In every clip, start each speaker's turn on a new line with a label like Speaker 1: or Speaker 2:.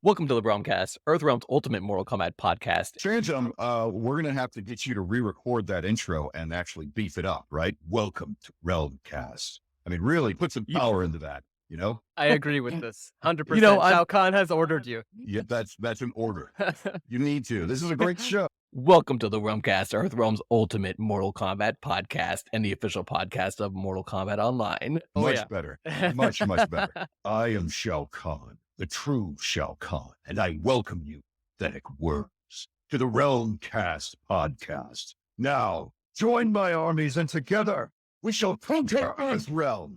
Speaker 1: Welcome to the Realmcast, Earthrealm's ultimate Mortal Kombat podcast.
Speaker 2: Phantom, we're going to have to get you to re-record that intro and actually beef it up, right? Welcome to Realmcast. I mean, really put some power into that, you know?
Speaker 3: I agree with this. 100%.
Speaker 1: You know, I'm-
Speaker 3: Shao Kahn has ordered you.
Speaker 2: Yeah, that's an order. You need to. This is a great show.
Speaker 1: Welcome to the Realmcast, Earthrealm's ultimate Mortal Kombat podcast and the official podcast of Mortal Kombat Online.
Speaker 3: Oh,
Speaker 2: Much
Speaker 3: yeah.
Speaker 2: better. Much, much better. I am Shao Kahn, the true Shao Kahn, and I welcome you, pathetic worms, to the Realmcast podcast. Now, join my armies and together we shall conquer Earthrealm.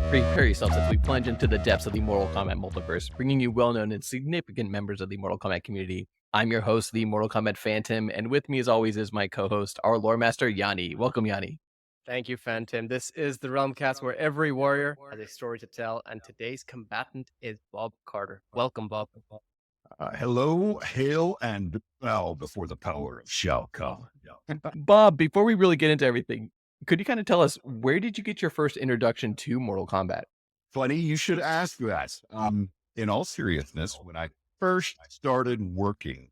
Speaker 1: Prepare yourselves as we plunge into the depths of the Mortal Kombat multiverse, bringing you well-known and significant members of the Mortal Kombat community. I'm your host, the Mortal Kombat Phantom, and with me as always is my co-host, our lore master, Yanni. Welcome, Yanni.
Speaker 3: Thank you, Phantom. This is the Realmcast where every warrior has a story to tell, and today's combatant is Bob Carter. Welcome, Bob.
Speaker 2: Hello, hail, and bow before the power of Shao Kahn.
Speaker 1: Bob, before we really get into everything, could you kind of tell us, where did you get your first introduction to Mortal Kombat?
Speaker 2: Funny you should ask that. In all seriousness, when I first started working,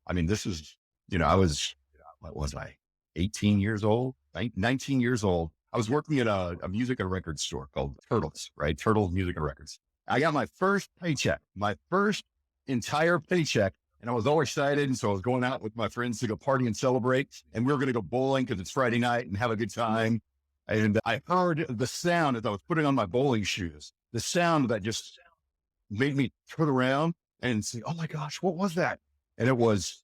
Speaker 2: I mean, this is, I was, what was I, 18 years old, 19 years old. I was working at a music and record store called Turtles, right? Turtles Music and Records. I got my first paycheck, my first entire paycheck. And I was all excited. And so I was going out with my friends to go party and celebrate. And we were going to go bowling because it's Friday night and have a good time. And I heard the sound as I was putting on my bowling shoes, the sound that just made me turn around and say, oh my gosh, what was that? And it was,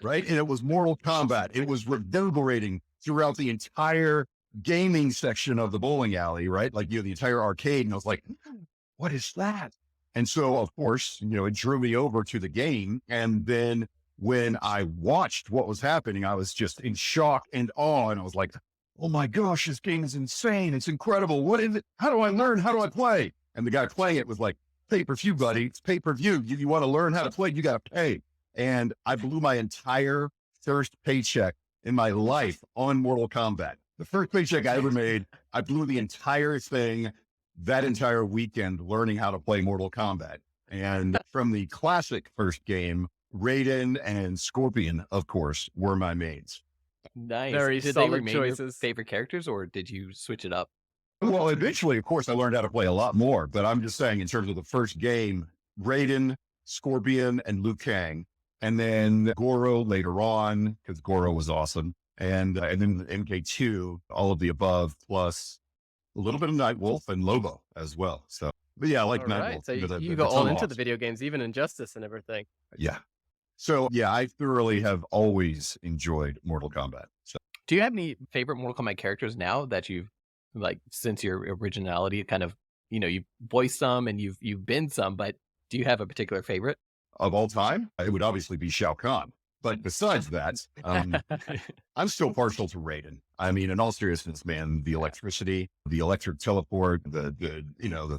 Speaker 2: right? And it was Mortal Kombat. It was reverberating throughout the entire gaming section of the bowling alley, right? Like, the entire arcade. And I was like, what is that? And so, of course, it drew me over to the game. And then when I watched what was happening, I was just in shock and awe. And I was like, oh my gosh, this game is insane. It's incredible. What is it? How do I learn? How do I play? And the guy playing it was like, pay-per-view, buddy. It's pay-per-view. You want to learn how to play, you got to pay. And I blew my entire first paycheck in my life on Mortal Kombat. The first paycheck I ever made, I blew the entire thing that entire weekend learning how to play Mortal Kombat. And from the classic first game, Raiden and Scorpion, of course, were my mains.
Speaker 1: Nice.
Speaker 3: Very
Speaker 1: Did they
Speaker 3: solid
Speaker 1: remain your
Speaker 3: choices.
Speaker 1: favorite characters, or did you switch it up?
Speaker 2: Well, eventually, of course, I learned how to play a lot more, but I'm just saying in terms of the first game, Raiden, Scorpion, and Liu Kang, and then Goro later on, because Goro was awesome. And then MK2, all of the above, plus a little bit of Nightwolf and Lobo as well. So, but yeah, I like
Speaker 3: All
Speaker 2: Nightwolf.
Speaker 3: right. So you
Speaker 2: the
Speaker 3: go all into
Speaker 2: Tomahawks.
Speaker 3: the video games, even Injustice and everything.
Speaker 2: Yeah. So yeah, I thoroughly have always enjoyed Mortal Kombat. So
Speaker 1: Do you have any favorite Mortal Kombat characters now that you've, like, since your originality, kind of, you've voiced some and you've been some, but do you have a particular favorite?
Speaker 2: of all time, it would obviously be Shao Kahn. But besides that, I'm still partial to Raiden. I mean, in all seriousness, man, the electricity, the electric teleport, the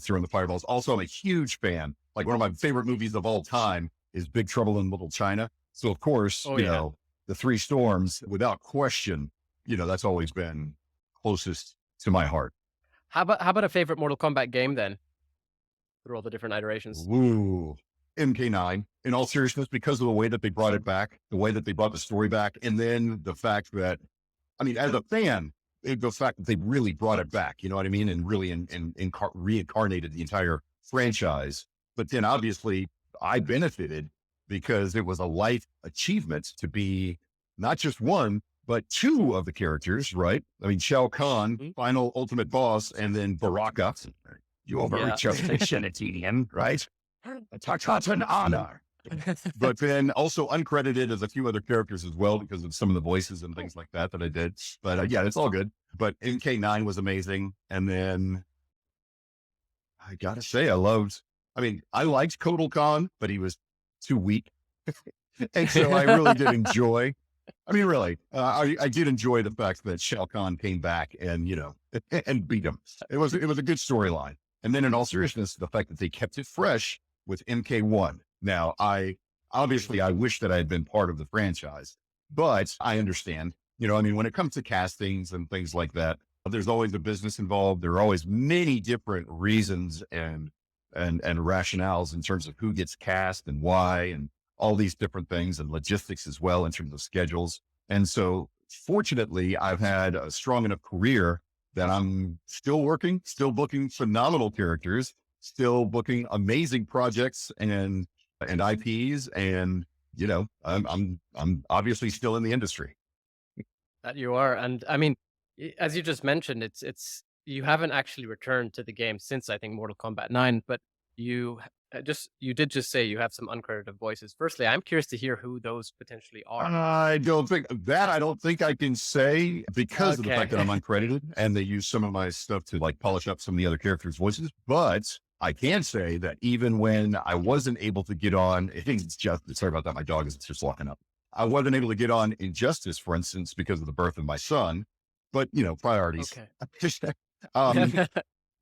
Speaker 2: throwing the fireballs. Also, I'm a huge fan. Like, one of my favorite movies of all time is Big Trouble in Little China. So of course, the Three Storms, without question, that's always been closest to my heart.
Speaker 3: How about a favorite Mortal Kombat game then? Through all the different iterations.
Speaker 2: Ooh, MK9. In all seriousness, because of the way that they brought it back, the way that they brought the story back, and then the fact that, I mean, as a fan, the fact that they really brought it back, you know what I mean? And really reincarnated the entire franchise. But then obviously I benefited because it was a life achievement to be not just one, but two of the characters, right? I mean, Shao Kahn, final ultimate boss, and then Baraka. You overreach your station, right? That's an honor. But then also uncredited as a few other characters as well because of some of the voices and things like that I did. But yeah, it's all good. But MK9 was amazing. And then I gotta say, I liked Kotal Khan, but he was too weak. And so I really did enjoy I mean, really, I did enjoy the fact that Shao Kahn came back and, and beat him. It was a good storyline. And then in all seriousness, the fact that they kept it fresh with MK1. Now, I wish that I had been part of the franchise, but I understand, I mean, when it comes to castings and things like that, there's always a business involved. There are always many different reasons and rationales in terms of who gets cast and why, and all these different things, and logistics as well in terms of schedules. And so fortunately, I've had a strong enough career that I'm still working, still booking phenomenal characters, still booking amazing projects and IPs. And, I'm obviously still in the industry.
Speaker 3: That you are. And I mean, as you just mentioned, it's you haven't actually returned to the game since, I think, Mortal Kombat 9, but you did just say you have some uncredited voices. Firstly, I'm curious to hear who those potentially are.
Speaker 2: I don't think I can say, because of the fact that I'm uncredited and they use some of my stuff to like polish up some of the other characters' voices. But I can say that even when I wasn't able to get on, I think it's just, sorry about that, my dog is just locking up. I wasn't able to get on Injustice, for instance, because of the birth of my son, but priorities.
Speaker 3: Okay.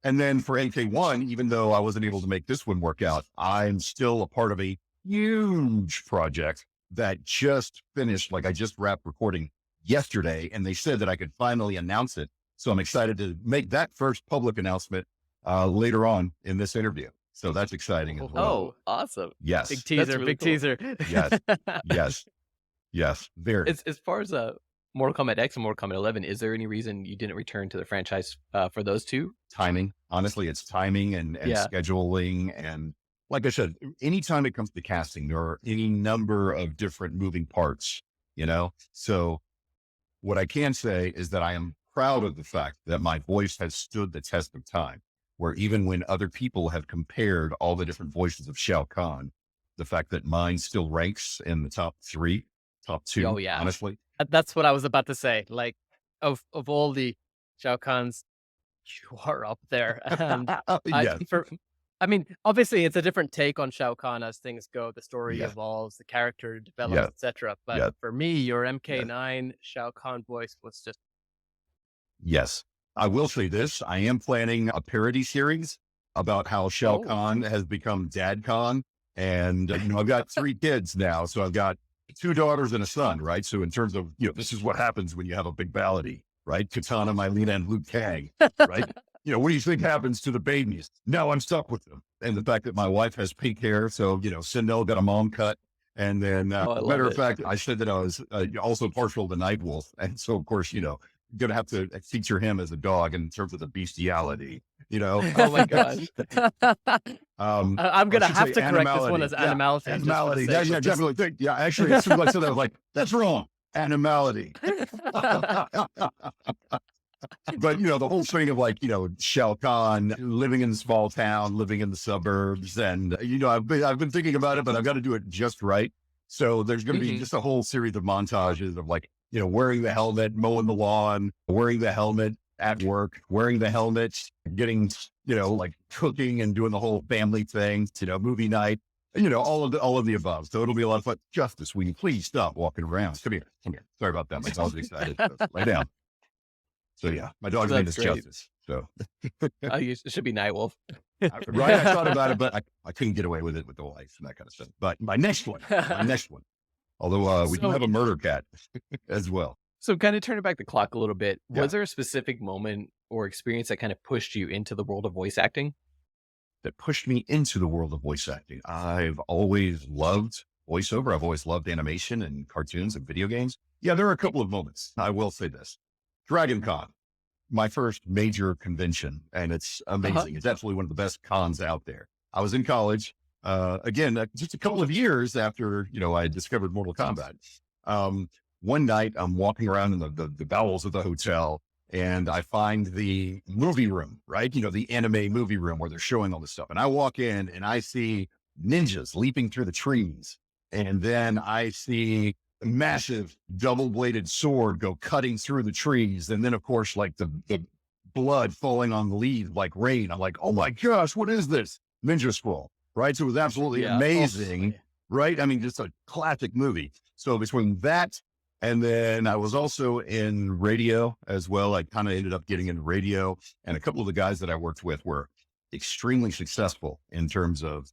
Speaker 2: And then for AK1, even though I wasn't able to make this one work out, I'm still a part of a huge project that just finished. Like, I just wrapped recording yesterday, and they said that I could finally announce it. So I'm excited to make that first public announcement later on in this interview. So that's exciting as well.
Speaker 1: Oh, awesome.
Speaker 2: Yes.
Speaker 3: Big teaser,
Speaker 1: really
Speaker 3: big
Speaker 1: cool.
Speaker 3: teaser.
Speaker 2: Yes. Very.
Speaker 1: As far as Mortal Kombat X and Mortal Kombat 11, is there any reason you didn't return to the franchise for those two?
Speaker 2: Timing. Honestly, it's timing and scheduling. And like I said, anytime it comes to casting, there are any number of different moving parts, So what I can say is that I am proud of the fact that my voice has stood the test of time, where even when other people have compared all the different voices of Shao Kahn, the fact that mine still ranks in the top 3, top 2, honestly.
Speaker 3: That's what I was about to say. Like, of all the Shao Kahns, you are up there. And
Speaker 2: Yes.
Speaker 3: I mean, obviously, it's a different take on Shao Kahn as things go. The story evolves, the character develops, etc. But for me, your MK9 Shao Kahn voice was just...
Speaker 2: Yes. I will say this. I am planning a parody series about how Shao Kahn has become Dad Kahn. And, I've got 3 kids now. So I've got 2 daughters and a son, right? So in terms of, this is what happens when you have a big balladie, right? Katana, Mylena, and Liu Kang, right? What do you think happens to the babies? Now I'm stuck with them. And the fact that my wife has pink hair. So, Sindel got a mom cut. And then, matter of fact, I said that I was also partial to Nightwolf. And so, of course, going to have to feature him as a dog in terms of the bestiality,
Speaker 3: Oh my gosh. I'm going to have to correct this one as animality.
Speaker 2: Animality. Definitely. Yeah, actually, as soon as I said that, I was like, that's wrong. Animality. But, the whole thing of like, Shao Kahn living in a small town, living in the suburbs. And, I've been thinking about it, but I've got to do it just right. So there's going to be just a whole series of montages of like, wearing the helmet, mowing the lawn, wearing the helmet at work, wearing the helmet, getting, like cooking and doing the whole family thing, movie night, all of the above. So it'll be a lot of fun. Justice, will you please stop walking around? Come here. Sorry about that. My dog's excited. So lay down. So yeah, my dog's name is Justice. So
Speaker 1: it should be Nightwolf.
Speaker 2: Right. I thought about it, but I couldn't get away with it with the wife and that kind of stuff. But my next one. Although we do have a murder cat as well.
Speaker 1: So kind of turning back the clock a little bit, was there a specific moment or experience that kind of pushed you into the world of voice acting?
Speaker 2: That pushed me into the world of voice acting. I've always loved voiceover. I've always loved animation and cartoons and video games. Yeah, there are a couple of moments. I will say this. Dragon Con, my first major convention, and it's amazing. It's absolutely one of the best cons out there. I was in college. Again, just a couple of years after, I discovered Mortal Kombat. One night I'm walking around in the bowels of the hotel and I find the movie room, right? The anime movie room where they're showing all this stuff. And I walk in and I see ninjas leaping through the trees. And then I see a massive double-bladed sword go cutting through the trees. And then of course, like the blood falling on the leaves like rain. I'm like, oh my gosh, what is this? Ninja Scroll. Right. So it was absolutely amazing. Right. I mean, just a classic movie. So between that And then I was also in radio as well. I kind of ended up getting into radio, and a couple of the guys that I worked with were extremely successful in terms of,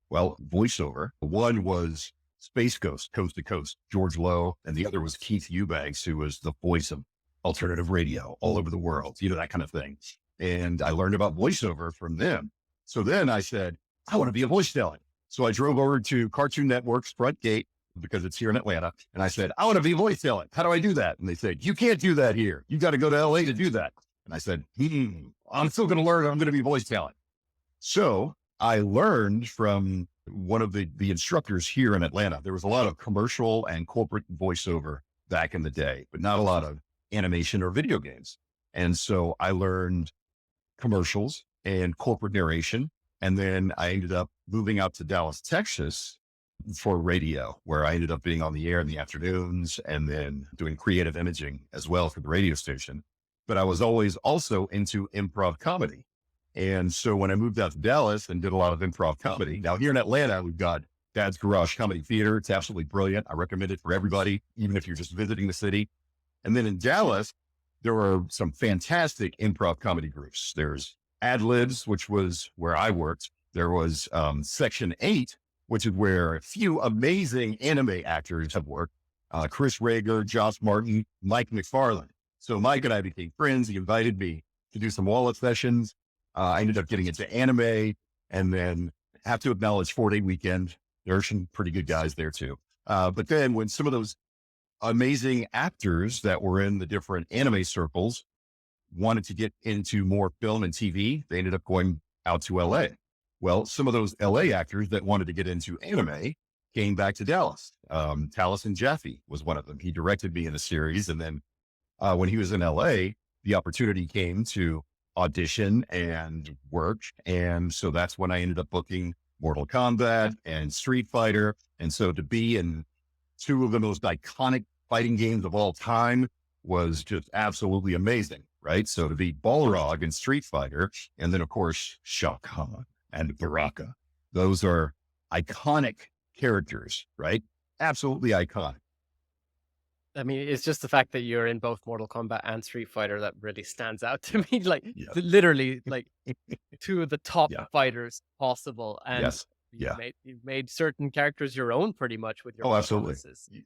Speaker 2: well, voiceover. One was Space Ghost, Coast to Coast, George Lowe, and the other was Keith Eubanks, who was the voice of alternative radio all over the world, that kind of thing. And I learned about voiceover from them. So then I said, I want to be a voice talent. So I drove over to Cartoon Network's front gate, because it's here in Atlanta. And I said, I want to be voice talent. How do I do that? And they said, you can't do that here. You got to go to LA to do that. And I said, I'm still going to learn. I'm going to be voice talent. So I learned from one of the instructors here in Atlanta. There was a lot of commercial and corporate voiceover back in the day, but not a lot of animation or video games. And so I learned commercials and corporate narration. And then I ended up moving out to Dallas, Texas for radio, where I ended up being on the air in the afternoons and then doing creative imaging as well for the radio station. But I was always also into improv comedy. And so when I moved out to Dallas and did a lot of improv comedy, now here in Atlanta, we've got Dad's Garage Comedy Theater. It's absolutely brilliant. I recommend it for everybody, even if you're just visiting the city. And then in Dallas, there were some fantastic improv comedy groups. There's Ad Libs, which was where I worked. There was Section 8, which is where a few amazing anime actors have worked. Chris Rager, Josh Martin, Mike McFarlane. So Mike and I became friends. He invited me to do some wallet sessions. I ended up getting into anime, and then have to acknowledge 4-Day Weekend. There are some pretty good guys there too. But then when some of those amazing actors that were in the different anime circles wanted to get into more film and TV, they ended up going out to LA. Well, some of those LA actors that wanted to get into anime came back to Dallas. Taliesin Jaffe was one of them. He directed me in a series. And then when he was in LA, the opportunity came to audition and work. And so that's when I ended up booking Mortal Kombat and Street Fighter. And so to be in two of the most iconic fighting games of all time was just absolutely amazing, right? So to be Balrog in Street Fighter, and then of course, Shao Kahn and Baraka. Those are iconic characters, right? Absolutely iconic.
Speaker 3: I mean, it's just the fact that you're in both Mortal Kombat and Street Fighter that really stands out to me. Like literally, like two of the top fighters possible, and
Speaker 2: Yes.
Speaker 3: you've made certain characters your own pretty much with your
Speaker 2: absolutely.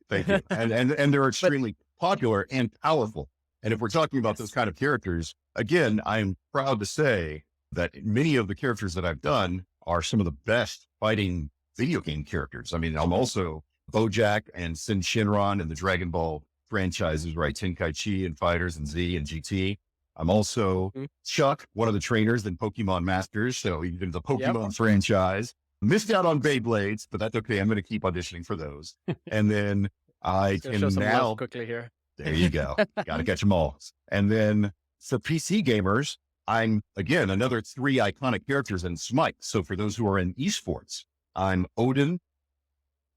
Speaker 2: Thank you. And they're extremely popular and powerful. And if we're talking about those kind of characters, again, I'm proud to say that many of the characters that I've done are some of the best fighting video game characters. I mean, I'm also Bojack and Sin Shinron in the Dragon Ball franchises, right? Tenkaichi and Fighters and Z and GT. I'm also Chuck, one of the trainers in Pokemon Masters. So even the Pokemon franchise. Missed out on Beyblades, but that's okay. I'm going to keep auditioning for those. And then I can
Speaker 3: show some
Speaker 2: now
Speaker 3: love quickly here.
Speaker 2: There you go. Got to catch them all. And then for PC gamers, I'm again another 3 iconic characters in Smite. So for those who are in esports, I'm Odin,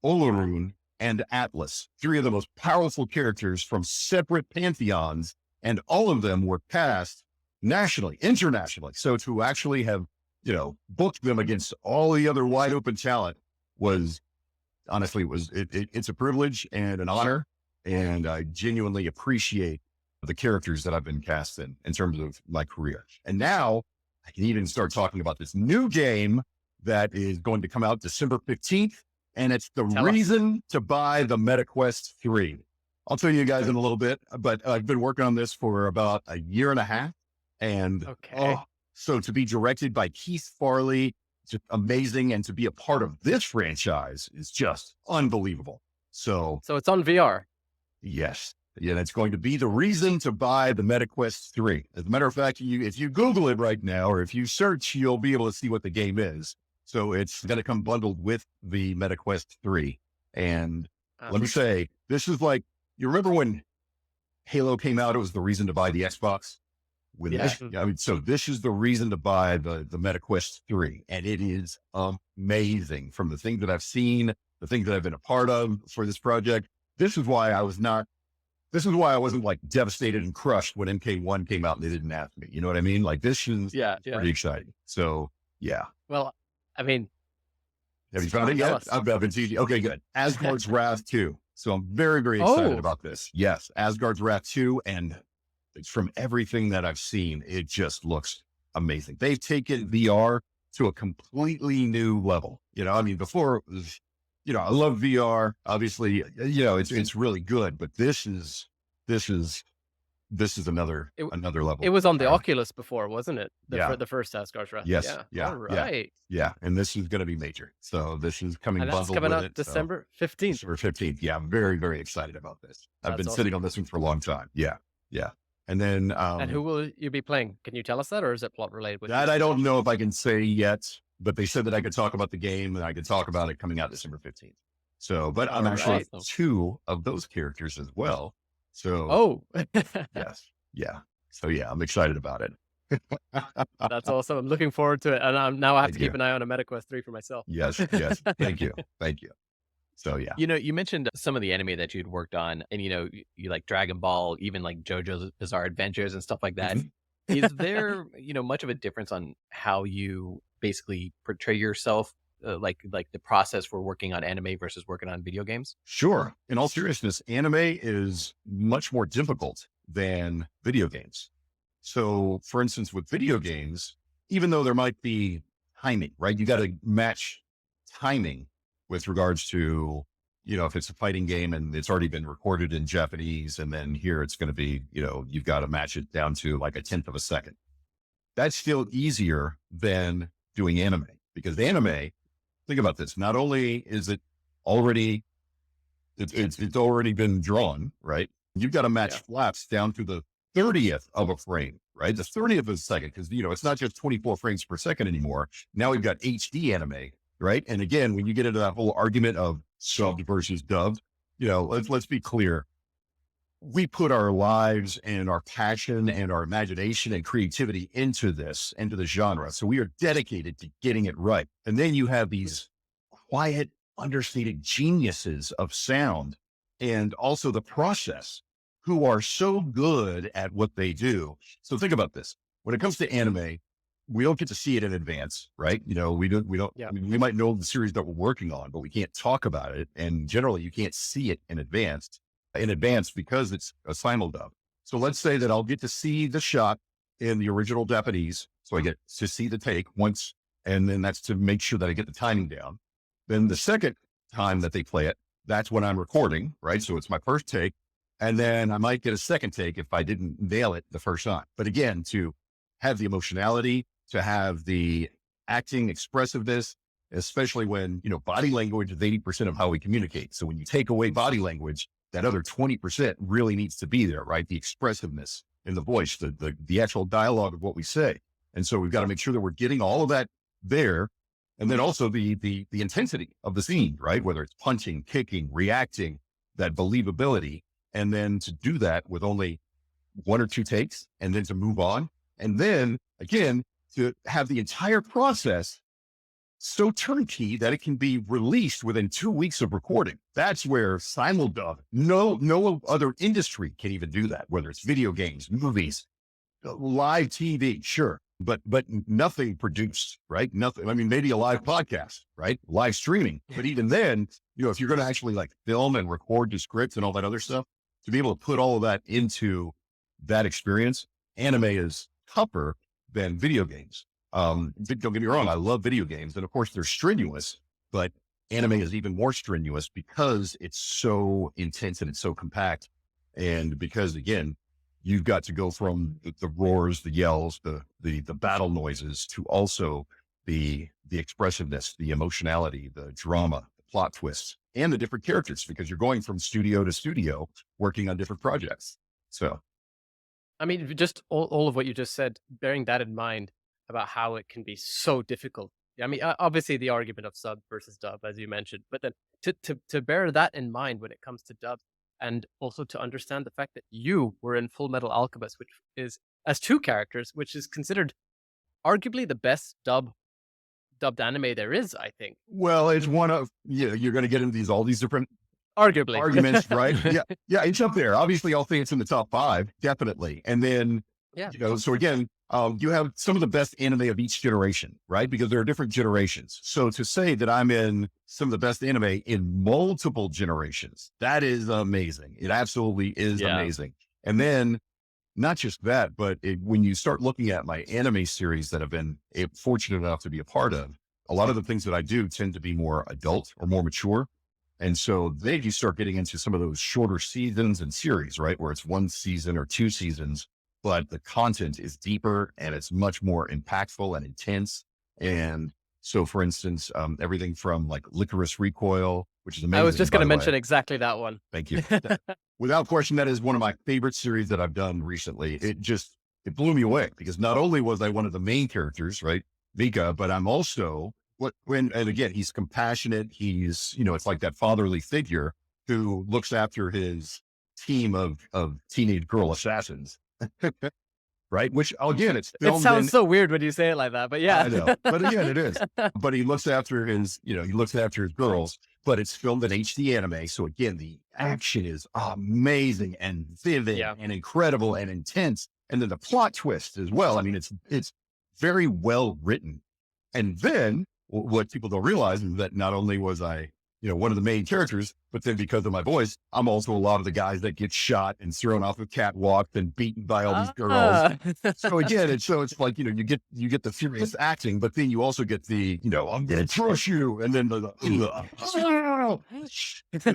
Speaker 2: Olorun, and Atlas, 3 of the most powerful characters from separate pantheons, and all of them were cast nationally, internationally. So to actually have, booked them against all the other wide open talent was honestly, it's a privilege and an honor. And I genuinely appreciate the characters that I've been cast in terms of my career. And now I can even start talking about this new game that is going to come out December 15th. And it's the reason to buy the MetaQuest 3. I'll tell you guys in a little bit, but I've been working on this for about a year and a half. And so to be directed by Keith Farley, just amazing. And to be a part of this franchise is just unbelievable. So
Speaker 3: it's on VR.
Speaker 2: Yes. Yeah, it's going to be the reason to buy the MetaQuest 3. As a matter of fact, if you Google it right now, or if you search, you'll be able to see what the game is. So it's going to come bundled with the MetaQuest 3. And let me say, this is like, you remember when Halo came out, it was the reason to buy the Xbox? So this is the reason to buy the MetaQuest 3. And it is amazing from the things that I've seen, the things that I've been a part of for this project. This is why I wasn't like devastated and crushed when MK1 came out and they didn't ask me. You know what I mean? Like this is pretty exciting. So yeah.
Speaker 3: Well, I mean,
Speaker 2: have you found it yet? I've been teasing. Okay, good. Asgard's Wrath 2. So I'm very, very excited
Speaker 3: Oh,
Speaker 2: about this. Yes, Asgard's Wrath 2, and it's from everything that I've seen, it just looks amazing. They've taken VR to a completely new level. I mean, before it was, I love VR. Obviously, it's really good, but this is another
Speaker 3: it,
Speaker 2: level.
Speaker 3: it was on the Oculus before, wasn't it?
Speaker 2: Yeah.
Speaker 3: The first Asgard's Wrath.
Speaker 2: Yes.
Speaker 3: Yeah.
Speaker 2: Yeah.
Speaker 3: All right.
Speaker 2: Yeah. And this is going to be major. So this is coming
Speaker 3: And that's
Speaker 2: bundled
Speaker 3: coming
Speaker 2: with
Speaker 3: out
Speaker 2: it.
Speaker 3: December 15th.
Speaker 2: December 15th. Yeah. I'm very, very excited about this. I've
Speaker 3: That's
Speaker 2: been
Speaker 3: awesome.
Speaker 2: sitting on this one for a long time. Yeah. Yeah. And then,
Speaker 3: And who will you be playing? Can you tell us that, or is it plot related?
Speaker 2: That I don't know if I can say yet, but they said that I could talk about the game and I could talk about it coming out December 15th. So, but I'm actually two of those characters as well. So, yes. Yeah. So yeah, I'm excited about it.
Speaker 3: That's awesome. I'm looking forward to it. And now I have to keep an eye on a MetaQuest 3 for myself.
Speaker 2: Yes. Yes. Thank you. Thank you. So yeah.
Speaker 1: You mentioned some of the anime that you'd worked on, and you like Dragon Ball, even like JoJo's Bizarre Adventures and stuff like that. Is there much of a difference on how you basically portray yourself, like the process for working on anime versus working on video games?
Speaker 2: Sure. In all seriousness, anime is much more difficult than video games. So, for instance, with video games, even though there might be timing, right? You got to match timing with regards to, if it's a fighting game and it's already been recorded in Japanese, and then here it's going to be, you've got to match it down to like a 1/10 of a second. That's still easier than doing anime, because anime, think about this. Not only is it already, it's already been drawn, right? You've got to match flaps down to the 30th of a frame, right? The 30th of a second, because, it's not just 24 frames per second anymore. Now we've got HD anime, right? And again, when you get into that whole argument of subbed versus dubbed, let's be clear. We put our lives and our passion and our imagination and creativity into the genre. So we are dedicated to getting it right. And then you have these quiet, understated geniuses of sound and also the process who are so good at what they do. So think about this. When it comes to anime, we don't get to see it in advance, right? We might know the series that we're working on, but we can't talk about it. And generally you can't see it in advance because it's a simuldub. So let's say that I'll get to see the shot in the original Japanese. So I get to see the take once, and then that's to make sure that I get the timing down. Then the second time that they play it, that's when I'm recording, right? So it's my first take. And then I might get a second take if I didn't nail it the first time. But again, to have the emotionality, to have the acting expressiveness, especially when, body language is 80% of how we communicate. So when you take away body language, that other 20% really needs to be there, right? The expressiveness in the voice, the actual dialogue of what we say. And so we've got to make sure that we're getting all of that there. And then also the intensity of the scene, right? Whether it's punching, kicking, reacting, that believability. And then to do that with only 1 or 2 takes, and then to move on. And then again, to have the entire process so turnkey that it can be released within 2 weeks of recording. That's where simuldub, no other industry can even do that, whether it's video games, movies, live TV, sure. But nothing produced, right? Nothing. I mean, maybe a live podcast, right? Live streaming. But even then, if you're going to actually like film and record the scripts and all that other stuff, to be able to put all of that into that experience, anime is tougher than video games. Don't get me wrong. I love video games. And of course they're strenuous, but anime is even more strenuous because it's so intense and it's so compact. And because again, you've got to go from the roars, the yells, the battle noises to also the expressiveness, the emotionality, the drama, the plot twists, and the different characters, because you're going from studio to studio working on different projects. So,
Speaker 3: I mean, just all of what you just said, bearing that in mind about how it can be so difficult. I mean, obviously the argument of sub versus dub, as you mentioned, but then to bear that in mind when it comes to dub, and also to understand the fact that you were in Full Metal Alchemist, which is as 2 characters, which is considered arguably the best dubbed anime there is, I think.
Speaker 2: Well, it's one of, you're going to get into all these different
Speaker 3: arguably
Speaker 2: arguments, right? Yeah, it's up there. Obviously, I'll think it's in the top 5, definitely. And then, so again, you have some of the best anime of each generation, right? Because there are different generations. So to say that I'm in some of the best anime in multiple generations, that is amazing. It absolutely is amazing. And then not just that, but when you start looking at my anime series that I've been fortunate enough to be a part of, a lot of the things that I do tend to be more adult or more mature. And so then you start getting into some of those shorter seasons and series, right? Where it's 1 season or 2 seasons, but the content is deeper and it's much more impactful and intense. And so for instance, everything from like Licorice Recoil, which is amazing.
Speaker 3: I was just going to mention exactly that one.
Speaker 2: Thank you. Without question, that is one of my favorite series that I've done recently. It blew me away because not only was I one of the main characters, right, Vika, but I'm also and again, he's compassionate. He's, it's like that fatherly figure who looks after his team of teenage girl assassins. Right. Which again, it
Speaker 3: sounds so weird when you say it like that, but yeah.
Speaker 2: I know. But again, it is. But he looks after his girls, but it's filmed in HD anime. So again, the action is amazing and vivid and incredible and intense. And then the plot twist as well. I mean, it's very well written. And then what people don't realize is that not only was I, one of the main characters, but then because of my voice, I'm also a lot of the guys that get shot and thrown off the catwalk and beaten by all these girls. So again, it's like, you get the furious acting, but then you also get the, I'm going to crush you. And then and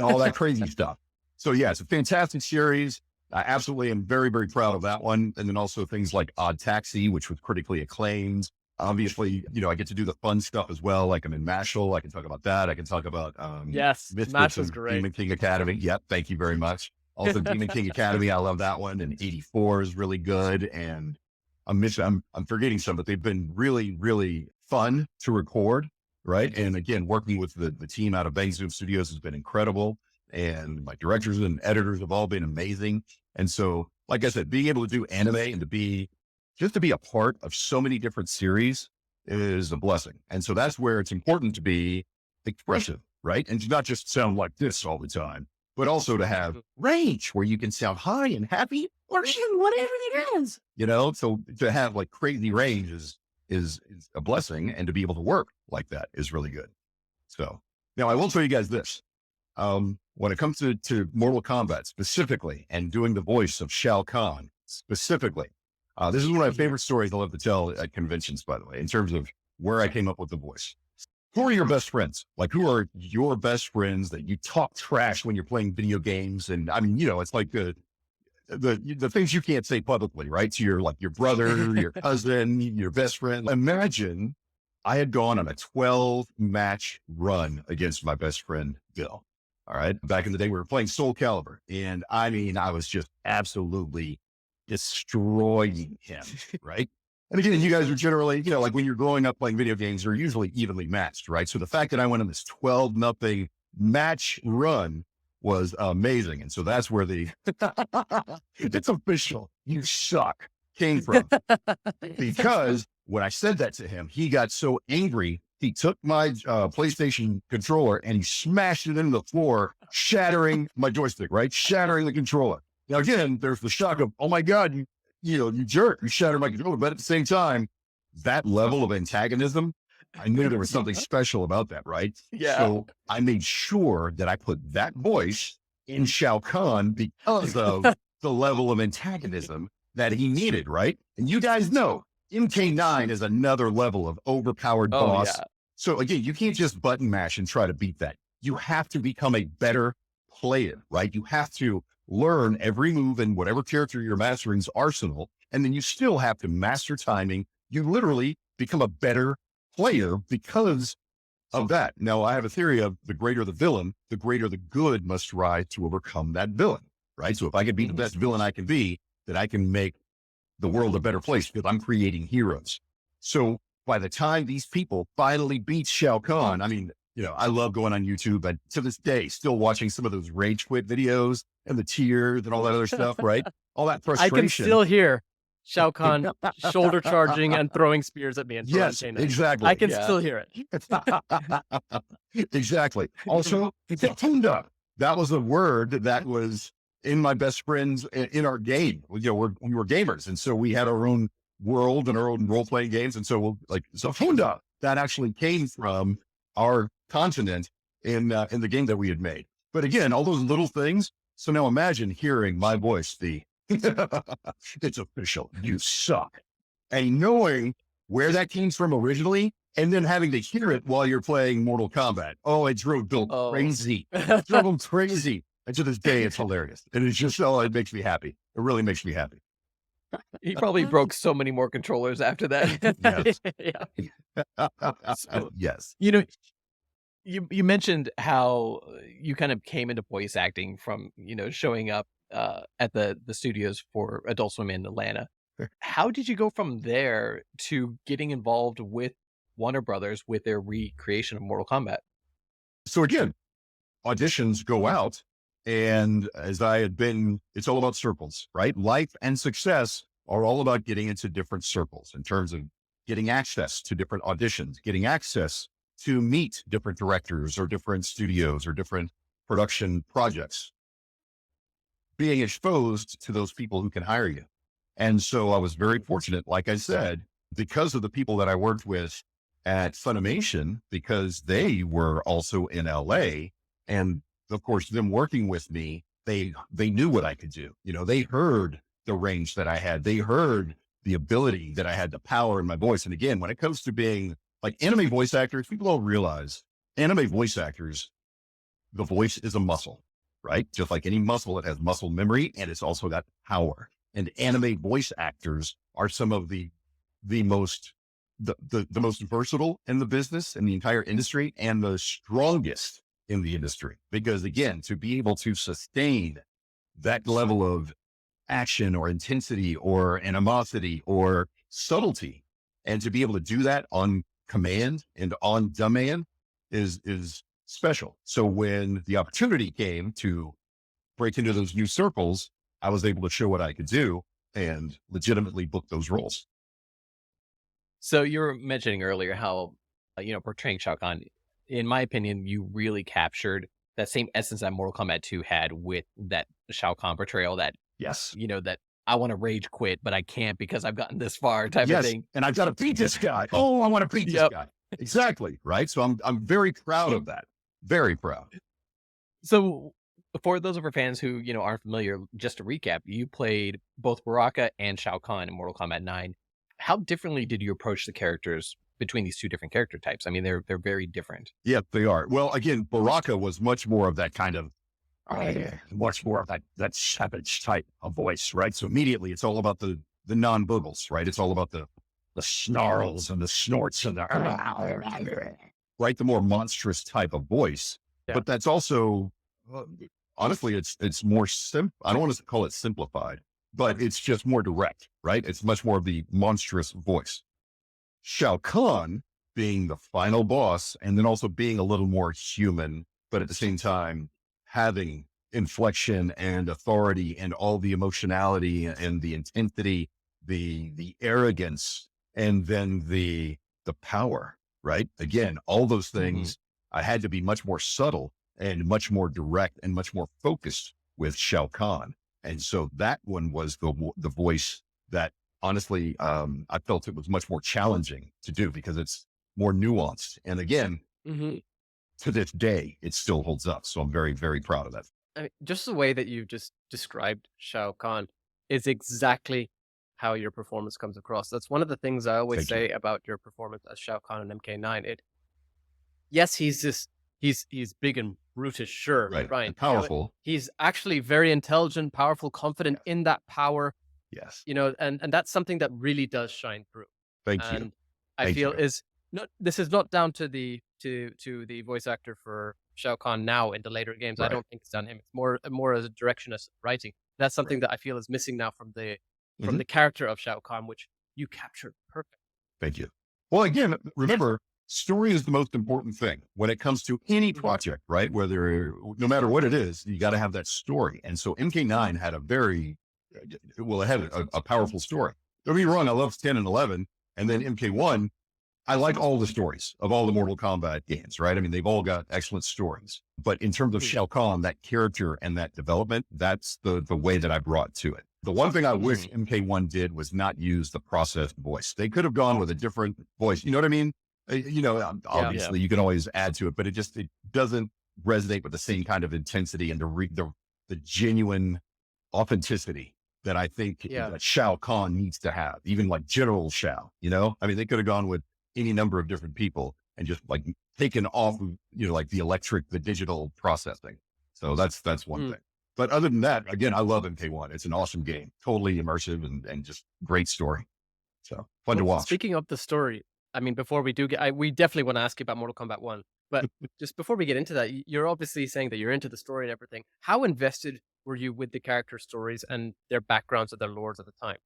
Speaker 2: all that crazy stuff. So yeah, it's a fantastic series. I absolutely am very, very proud of that one. And then also things like Odd Taxi, which was critically acclaimed. Obviously, I get to do the fun stuff as well. Like I'm in Mashal. I can talk about that. I can talk about
Speaker 3: Mashal's great.
Speaker 2: Demon King Academy. Yep. Thank you very much. Also Demon King Academy. I love that one. And 84 is really good. And I'm forgetting some, but they've been really, really fun to record. Right. And again, working with the team out of Bang Zoom Studios has been incredible. And my directors and editors have all been amazing. And so, like I said, being able to do anime and to be a part of so many different series is a blessing. And so that's where it's important to be expressive, right? And to not just sound like this all the time, but also to have range where you can sound high and happy or even whatever it is, so to have like crazy range is a blessing, and to be able to work like that is really good. So now I will tell you guys this, when it comes to Mortal Kombat specifically and doing the voice of Shao Kahn specifically, this is one of my favorite stories I love to tell at conventions, by the way, in terms of where I came up with the voice. Who are your best friends? Like, who are your best friends that you talk trash when you're playing video games? And I mean, it's like the things you can't say publicly, right? To your brother, your cousin, your best friend. Imagine I had gone on a 12-match run against my best friend, Bill. All right. Back in the day, we were playing Soul Calibur. And I mean, I was just absolutely destroying him, right? And again, you guys are generally, like when you're growing up playing video games, you're usually evenly matched, right? So the fact that I went on this 12-0 match run was amazing. And so that's where it's official, you suck, came from. Because when I said that to him, he got so angry, he took my PlayStation controller and he smashed it into the floor, shattering my joystick, right? Shattering the controller. Now, again, there's the shock of, oh my God, you jerk, you shattered my controller. But at the same time, that level of antagonism, I knew there was something special about that, right?
Speaker 3: Yeah.
Speaker 2: So I made sure that I put that voice in Shao Kahn because of the level of antagonism that he needed, right? And you guys know, MK9 is another level of overpowered boss. Yeah. So again, you can't just button mash and try to beat that. You have to become a better player, right? You have to learn every move in whatever character you're mastering's arsenal. And then you still have to master timing. You literally become a better player because of that. Now, I have a theory of the greater the villain, the greater the good must rise to overcome that villain, right? So if I can be the best villain I can be, then I can make the world a better place because I'm creating heroes. So by the time these people finally beat Shao Kahn, I mean, I love going on YouTube and to this day, still watching some of those rage quit videos and the tears and all that other stuff, right? All that frustration.
Speaker 3: I can still hear Shao Kahn shoulder charging and throwing spears at me. And
Speaker 2: yes, exactly.
Speaker 3: I can still hear
Speaker 2: it. Exactly. Also, Tunda. That was a word that was in my best friends in our game. We were gamers. And so we had our own world and our own role-playing games. And so Honda, that actually came from our continent in the game that we had made. But again, all those little things. So now imagine hearing my voice, it's official, you suck. And knowing where that came from originally, and then having to hear it while you're playing Mortal Kombat. Oh, it drove Bill crazy. It drove him crazy. And to this day, it's hilarious. And it's just, it makes me happy. It really makes me happy.
Speaker 1: He probably broke so many more controllers after that.
Speaker 2: Yes.
Speaker 1: You know, you mentioned how you kind of came into voice acting from, showing up at the studios for Adult Swim in Atlanta. How did you go from there to getting involved with Warner Brothers with their recreation of Mortal Kombat?
Speaker 2: So again, auditions go out, and as I had been, it's all about circles, right? Life and success are all about getting into different circles in terms of getting access to different auditions, getting access to meet different directors or different studios or different production projects, being exposed to those people who can hire you. And so I was very fortunate, like I said, because of the people that I worked with at Funimation, because they were also in LA. And of course, them working with me, they knew what I could do. They heard the range that I had. They heard the ability that I had, the power in my voice. And again, when it comes to being like anime voice actors, people don't realize anime voice actors, the voice is a muscle, right? Just like any muscle, it has muscle memory, and it's also got power. And anime voice actors are some of the most versatile in the business, in the entire industry, and the strongest in the industry. Because again, to be able to sustain that level of action or intensity or animosity or subtlety, and to be able to do that on command and on demand is special. So when the opportunity came to break into those new circles, I was able to show what I could do and legitimately book those roles.
Speaker 1: So you were mentioning earlier how, portraying Shao Kahn, in my opinion, you really captured that same essence that Mortal Kombat 2 had with that Shao Kahn portrayal, that,
Speaker 2: Yes.
Speaker 1: That I want to rage quit, but I can't because I've gotten this far type of thing.
Speaker 2: And I've got to beat this guy. Oh, I want to beat this guy. Exactly. Right. So I'm very proud of that. Very proud.
Speaker 1: So for those of our fans who, aren't familiar, just to recap, you played both Baraka and Shao Kahn in Mortal Kombat 9. How differently did you approach the characters between these two different character types? I mean, they're very different.
Speaker 2: Yeah, they are. Well, again, Baraka was much more of that kind of, much more of that savage type of voice, right? So immediately it's all about the non-boogles, right? It's all about the snarls and the snorts and the, right? The more monstrous type of voice. Yeah. But that's also, honestly, it's more I don't want to call it simplified, but it's just more direct, right? It's much more of the monstrous voice. Shao Kahn being the final boss, and then also being a little more human, but at the same time, having inflection and authority and all the emotionality and the intensity, the arrogance, and then the power, right? Again, all those things, I had to be much more subtle and much more direct and much more focused with Shao Kahn. And so that one was the voice that honestly, I felt it was much more challenging to do because it's more nuanced. And again, to this day, it still holds up. So I'm very, very proud of that.
Speaker 3: I mean, just the way that you just described Shao Kahn is exactly how your performance comes across. That's one of the things I always say about your performance as Shao Kahn in MK9. Yes, he's big and brutish, sure,
Speaker 2: right?
Speaker 3: Ryan,
Speaker 2: and powerful.
Speaker 3: He's actually very intelligent, powerful, confident in that power.
Speaker 2: Yes,
Speaker 3: and that's something that really does shine through.
Speaker 2: Thank you.
Speaker 3: And I feel this is not down to the voice actor for Shao Kahn now in the later games. Right. I don't think it's on him. It's more as a direction as writing. That's something that I feel is missing now from the character of Shao Kahn, which you captured perfect.
Speaker 2: Thank you. Well, again, remember, story is the most important thing when it comes to any project, right? No matter what it is, you got to have that story. And so MK9 had it had a powerful story. Don't get me wrong, I love 10 and 11, and then MK1, I like all the stories of all the Mortal Kombat games, right? I mean, they've all got excellent stories. But in terms of Shao Kahn, that character and that development, that's the way that I brought to it. The one thing I wish MK1 did was not use the processed voice. They could have gone with a different voice. You know what I mean? Obviously you can always add to it, but it doesn't resonate with the same kind of intensity and the genuine authenticity that I think that Shao Kahn needs to have, even like General Shao, I mean, they could have gone with any number of different people and just like taken off, like the digital processing. So that's one thing. But other than that, again, I love MK1. It's an awesome game, totally immersive and just great story. So fun to watch.
Speaker 3: Speaking of the story, I mean, before we do we definitely want to ask you about Mortal Kombat 1, but just before we get into that, you're obviously saying that you're into the story and everything. How invested were you with the character stories and their backgrounds of their lords at the time?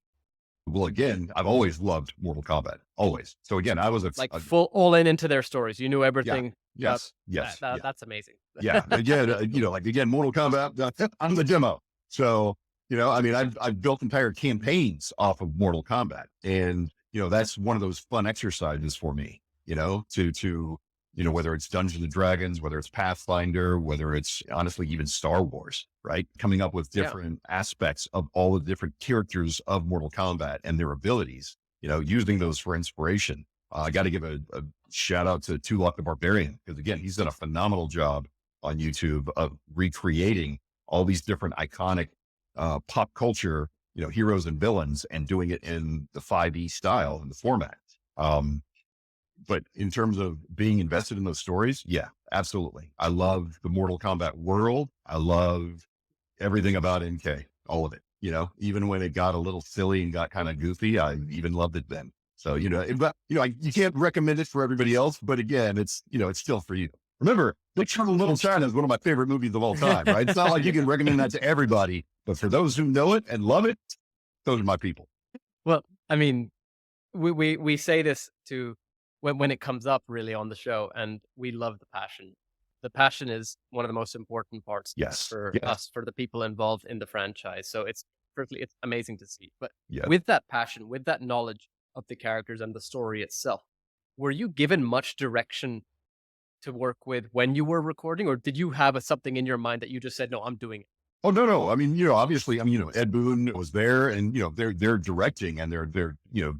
Speaker 2: Well, again, I've always loved Mortal Kombat, always. So again, I was
Speaker 3: full all into their stories. You knew everything.
Speaker 2: Yes.
Speaker 3: That's amazing.
Speaker 2: Again, Mortal Kombat, I'm the demo. So, I mean, I've built entire campaigns off of Mortal Kombat, and, that's one of those fun exercises for me, to whether it's Dungeons and Dragons, whether it's Pathfinder, whether it's honestly even Star Wars, right? Coming up with different aspects of all the different characters of Mortal Kombat and their abilities, using those for inspiration. I got to give a shout out to Tulok the Barbarian, because again, he's done a phenomenal job on YouTube of recreating all these different iconic pop culture, heroes and villains, and doing it in the 5e style and the format. But in terms of being invested in those stories, yeah, absolutely. I love the Mortal Kombat world. I love everything about MK, all of it, even when it got a little silly and got kind of goofy, I even loved it then. So, you can't recommend it for everybody else, but again, it's still for you. Remember, Big Trouble in Little China is one of my favorite movies of all time, right? It's not like you can recommend that to everybody, but for those who know it and love it, those are my people.
Speaker 3: Well, I mean, we say this to when it comes up really on the show, and we love the passion. The passion is one of the most important parts for us, for the people involved in the franchise. So it's amazing to see. But with that passion, with that knowledge of the characters and the story itself, were you given much direction to work with when you were recording, or did you have something in your mind that you just said, no, I'm doing it?
Speaker 2: Oh, no. I mean, obviously, Ed Boon was there, and, they're directing and they're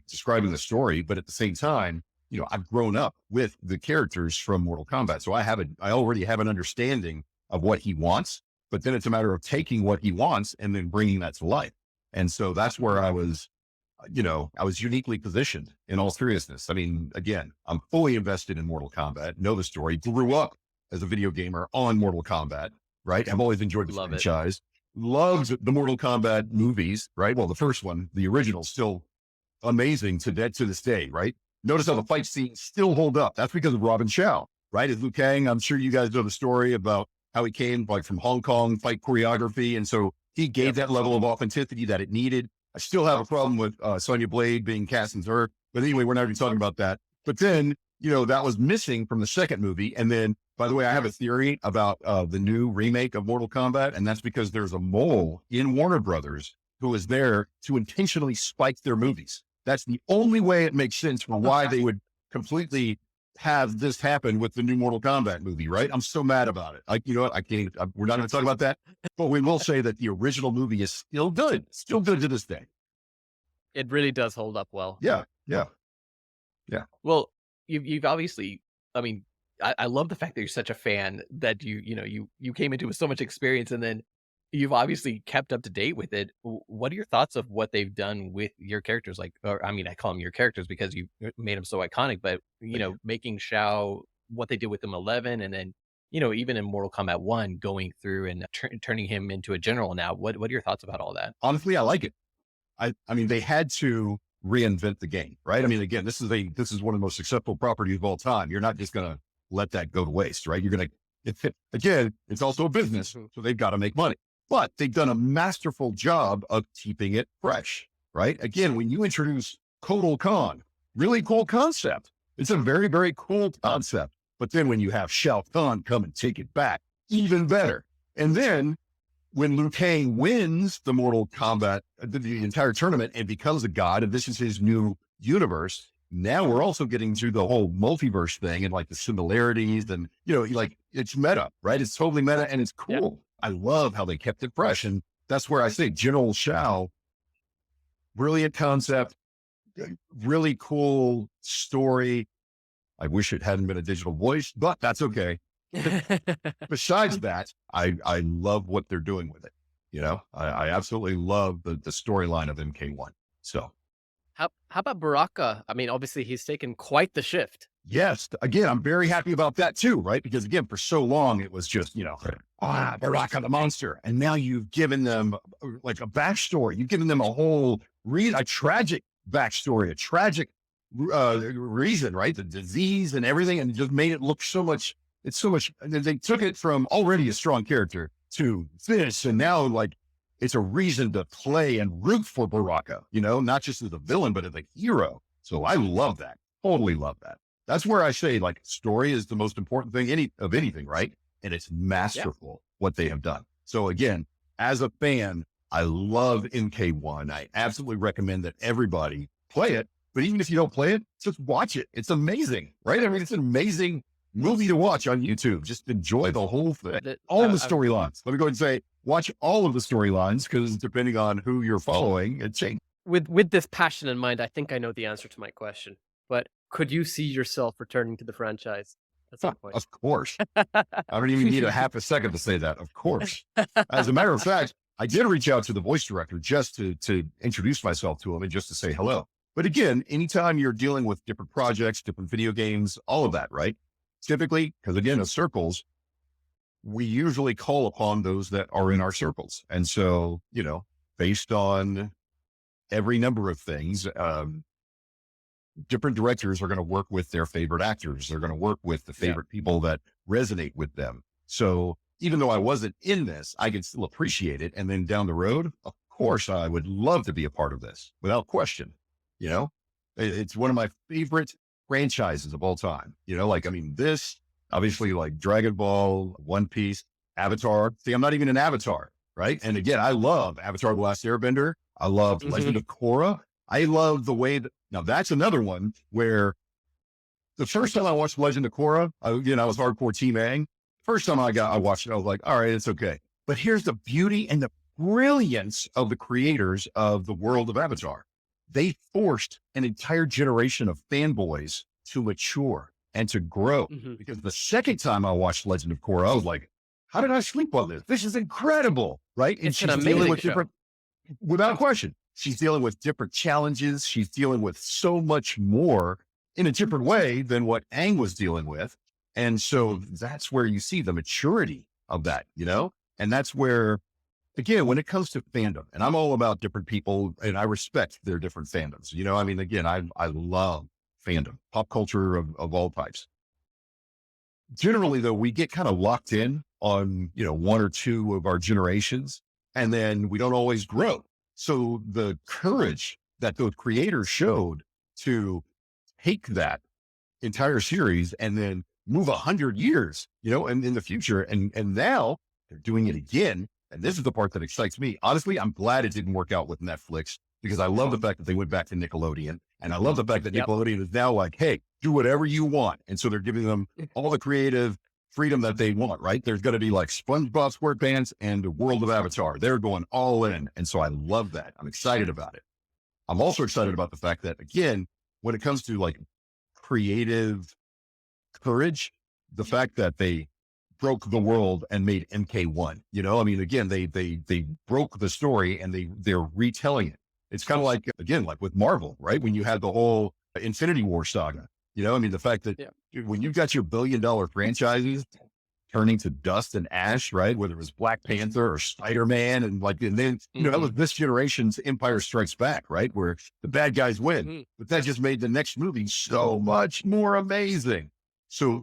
Speaker 2: describing the story. But at the same time, I've grown up with the characters from Mortal Kombat. So I already have an understanding of what he wants, but then it's a matter of taking what he wants and then bringing that to life. And so that's where I was uniquely positioned, in all seriousness. I mean, again, I'm fully invested in Mortal Kombat, know the story, grew up as a video gamer on Mortal Kombat, right? I've always enjoyed the franchise, loved the Mortal Kombat movies, right? Well, the first one, the original, still amazing to this day, right? Notice how the fight scenes still hold up. That's because of Robin Shao, right? As Liu Kang, I'm sure you guys know the story about how he came from Hong Kong, fight choreography. And so he gave that level of authenticity that it needed. I still have a problem with Sonya Blade being cast as her, but anyway, we're not even talking about that. But then, that was missing from the second movie. And then, by the way, I have a theory about the new remake of Mortal Kombat, and that's because there's a mole in Warner Brothers who is there to intentionally spike their movies. That's the only way it makes sense for why they would completely have this happen with the new Mortal Kombat movie, right? I'm so mad about it. You know what? We're not going to talk about that, but we will say that the original movie is still good to this day.
Speaker 3: It really does hold up well.
Speaker 2: Yeah.
Speaker 1: Well, you've obviously, I mean, I love the fact that you're such a fan that you came into with so much experience, and then you've obviously kept up to date with it. What are your thoughts of what they've done with your characters? I call them your characters because you made them so iconic, but, making Shao, what they did with him 11, and then, even in Mortal Kombat 1, going through and turning him into a general now. What are your thoughts about all that?
Speaker 2: Honestly, I like it. I mean, they had to reinvent the game, right? I mean, again, this is one of the most successful properties of all time. You're not just going to let that go to waste, right? You're going to, again, it's also a business, so they've got to make money. But they've done a masterful job of keeping it fresh, right? Again, when you introduce Kotal Kahn, really cool concept. It's a very, very cool concept. But then when you have Shao Kahn come and take it back, even better. And then when Liu Kang wins the Mortal Kombat, the entire tournament, and becomes a god, and this is his new universe, now we're also getting through the whole multiverse thing and the similarities and, it's meta, right? It's totally meta and it's cool. Yeah. I love how they kept it fresh. And that's where I say General Shao brilliant concept, really cool story. I wish it hadn't been a digital voice, but that's okay. Besides that, I love what they're doing with it. You know, I absolutely love the storyline of MK1. So
Speaker 3: How about Baraka? I mean, obviously he's taken quite the shift.
Speaker 2: yes, again, I'm very happy about that too, right? Because again, for so long it was just, you know, Baraka the monster. And now you've given them like a backstory. You've given them a whole a tragic backstory, a tragic reason, right? The disease and everything, and just made it look so much. It's so much. They took it from already a strong character to this, and now like it's a reason to play and root for Baraka. You know, not just as a villain, but as a hero. So I love that. Totally love that. That's where I say like story is the most important thing of anything, right? And it's masterful what they have done. So again, as a fan, I love MK1. I absolutely recommend that everybody play it. But even if you don't play it, just watch it. It's amazing, right? I mean, it's an amazing movie to watch on YouTube. Just enjoy the whole thing. All the storylines. Let me go ahead and say, watch all of the storylines, because depending on who you're following, it changes.
Speaker 3: With this passion in mind, I think I know the answer to my question. But could you see yourself returning to the franchise at some point?
Speaker 2: Of course. I don't even need a half a second to say that. Of course. As a matter of fact, I did reach out to the voice director just to introduce myself to him and just to say hello. But again, anytime you're dealing with different projects, different video games, all of that, right? Typically, because again, as circles, we usually call upon those that are in our circles. And so, you know, based on every number of things, different directors are going to work with their favorite actors. They're going to work with the favorite people that resonate with them. So even though I wasn't in this, I can still appreciate it. And then down the road, of course, I would love to be a part of this without question. You know, it's one of my favorite franchises of all time. You know, like, I mean, this obviously like Dragon Ball, One Piece, Avatar. See, I'm not even an Avatar, right? And again, I love Avatar: The Last Airbender. I love Legend of Korra. I love the way that, now that's another one where the first time I watched Legend of Korra, I was hardcore Team Aang. First time I watched it, I was like, all right, it's okay. But here's the beauty and the brilliance of the creators of the world of Avatar. They forced an entire generation of fanboys to mature and to grow. Because the second time I watched Legend of Korra, I was like, how did I sleep on this? This is incredible, right? And
Speaker 3: it's an amazing show.
Speaker 2: Without question, she's dealing with different challenges. She's dealing with so much more in a different way than what Aang was dealing with. And so that's where you see the maturity of that, you know? And that's where, again, when it comes to fandom, and I'm all about different people and I respect their different fandoms, you know, I mean, again, I love fandom, pop culture of all types. Generally though, we get kind of locked in on, you know, one or two of our generations, and then we don't always grow. So the courage that those creators showed to take that entire series and then move 100 years, you know, and in the future, and now they're doing it again. And this is the part that excites me. Honestly, I'm glad it didn't work out with Netflix, because I love the fact that they went back to Nickelodeon. And I love the fact that Nickelodeon is now like, hey, do whatever you want. And so they're giving them all the creative freedom that they want, right? There's going to be like SpongeBob SquarePants and the world of Avatar. They're going all in. And so I love that. I'm excited about it. I'm also excited about the fact that, again, when it comes to like creative courage, the fact that they broke the world and made MK1, you know, I mean, again, they broke the story and they're retelling it. It's kind of like, again, like with Marvel, right? When you had the whole Infinity War saga, you know, I mean, the fact that when you've got your billion-dollar franchises turning to dust and ash, right? Whether it was Black Panther or Spider-Man, and then, you know, that was this generation's Empire Strikes Back, right? Where the bad guys win, but that just made the next movie so much more amazing. So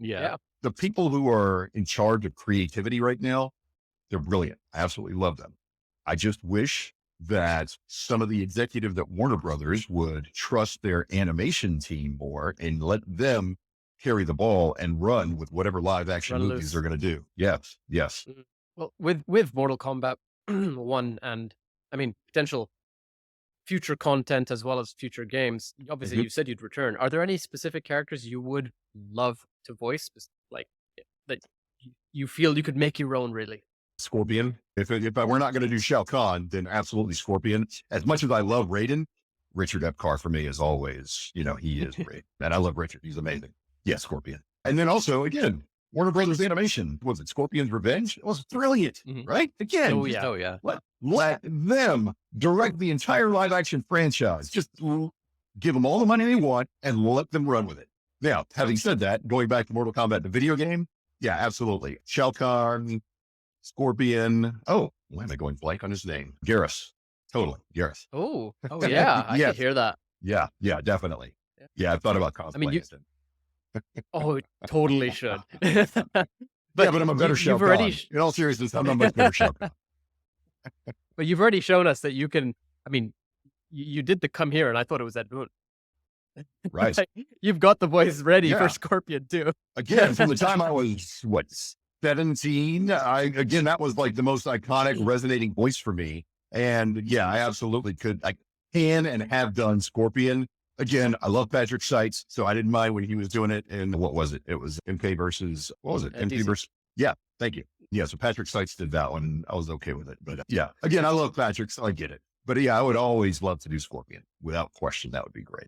Speaker 2: the people who are in charge of creativity right now, they're brilliant. I absolutely love them. I just wish that some of the executives at Warner Brothers would trust their animation team more and let them carry the ball and run with whatever live action movies they're going to do. Yes. Yes.
Speaker 3: Well, with Mortal Kombat 1 and, I mean, potential future content as well as future games, obviously you said you'd return. Are there any specific characters you would love to voice, like that you feel you could make your own, really?
Speaker 2: Scorpion. If we're not going to do Shao Kahn, then absolutely Scorpion. As much as I love Raiden, Richard Epcar for me is always, he is great. And I love Richard. He's amazing. Yeah, Scorpion. And then also, again, Warner Brothers Animation. Was it Scorpion's Revenge? It was brilliant, right? Again,
Speaker 3: Oh yeah.
Speaker 1: Oh yeah.
Speaker 2: let them direct the entire live action franchise. Just give them all the money they want and let them run with it. Now, having said that, going back to Mortal Kombat, the video game, yeah, absolutely. Shao Kahn, Scorpion. Oh, why am I going blank on his name? Garrus. Totally. Garrus.
Speaker 3: Oh yeah. I
Speaker 2: Yes.
Speaker 3: could hear that.
Speaker 2: Yeah, definitely. Yeah, I've thought about cosplaying.
Speaker 3: I mean, you-
Speaker 2: it.
Speaker 3: Oh, totally should.
Speaker 2: But I'm a better Shao
Speaker 3: you've already
Speaker 2: Kahn. In all seriousness, I'm a much better Shao Kahn.
Speaker 3: But you've already shown us that you can. I mean, you did the come here, and I thought it was Ed Boon.
Speaker 2: Right.
Speaker 3: Like, you've got the voice ready
Speaker 2: Yeah.
Speaker 3: for Scorpion too.
Speaker 2: Again, from the time I was, 17, that was like the most iconic resonating voice for me. And yeah, I absolutely could. I can and have done Scorpion. Again, I love Patrick Seitz, so I didn't mind when he was doing it. And what was it? It was MK versus, what was it? MK
Speaker 3: DC.
Speaker 2: versus, yeah, thank you. Yeah, so Patrick Seitz did that one. And I was okay with it. But yeah, again, I love Patrick, so I get it. But yeah, I would always love to do Scorpion. Without question, that would be great.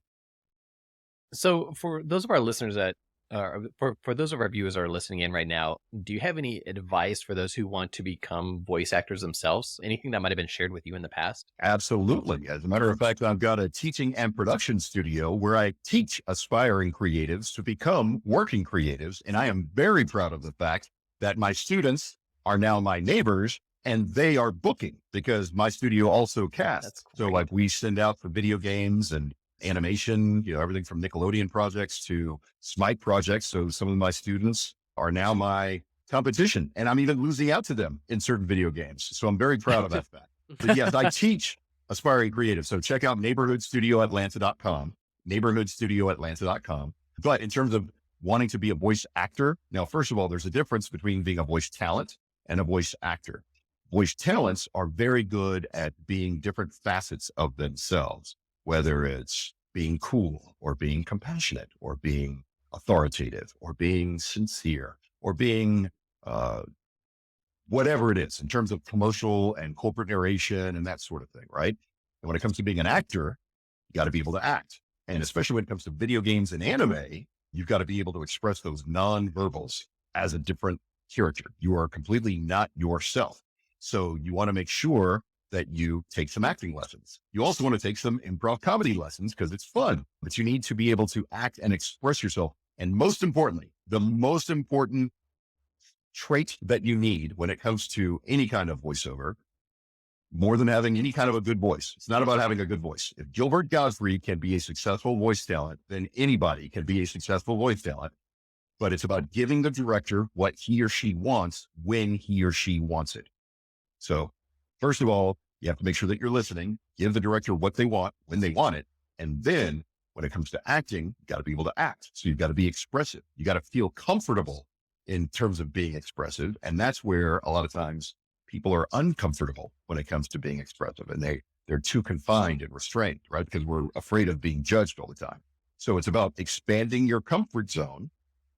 Speaker 1: So for those of our listeners that, for those of our viewers that are listening in right now, do you have any advice for those who want to become voice actors themselves? Anything that might have been shared with you in the past?
Speaker 2: Absolutely. As a matter of fact, I've got a teaching and production studio where I teach aspiring creatives to become working creatives. And I am very proud of the fact that my students are now my neighbors and they are booking because my studio also casts.
Speaker 1: That's
Speaker 2: So
Speaker 1: great.
Speaker 2: like we send out for video games and animation, everything from Nickelodeon projects to Smite projects. So some of my students are now my competition and I'm even losing out to them in certain video games. So I'm very proud of that fact. But yes, I teach aspiring creatives. So check out neighborhoodstudioatlanta.com, neighborhoodstudioatlanta.com. But in terms of wanting to be a voice actor, now, first of all, there's a difference between being a voice talent and a voice actor. Voice talents are very good at being different facets of themselves, whether it's being cool or being compassionate or being authoritative or being sincere or being whatever it is in terms of promotional and corporate narration and that sort of thing, right? And when it comes to being an actor, you got to be able to act. And especially when it comes to video games and anime, you've got to be able to express those non-verbals as a different character. You are completely not yourself. So you want to make sure that you take some acting lessons. You also want to take some improv comedy lessons because it's fun, but you need to be able to act and express yourself. And most importantly, the most important trait that you need when it comes to any kind of voiceover, more than having any kind of a good voice. It's not about having a good voice. If Gilbert Gottfried can be a successful voice talent, then anybody can be a successful voice talent. But it's about giving the director what he or she wants when he or she wants it. So first of all, you have to make sure that you're listening, give the director what they want when they want it. And then when it comes to acting, you got to be able to act. So you've got to be expressive. You got to feel comfortable in terms of being expressive. And that's where a lot of times people are uncomfortable when it comes to being expressive and they're too confined and restrained, right? Because we're afraid of being judged all the time. So it's about expanding your comfort zone.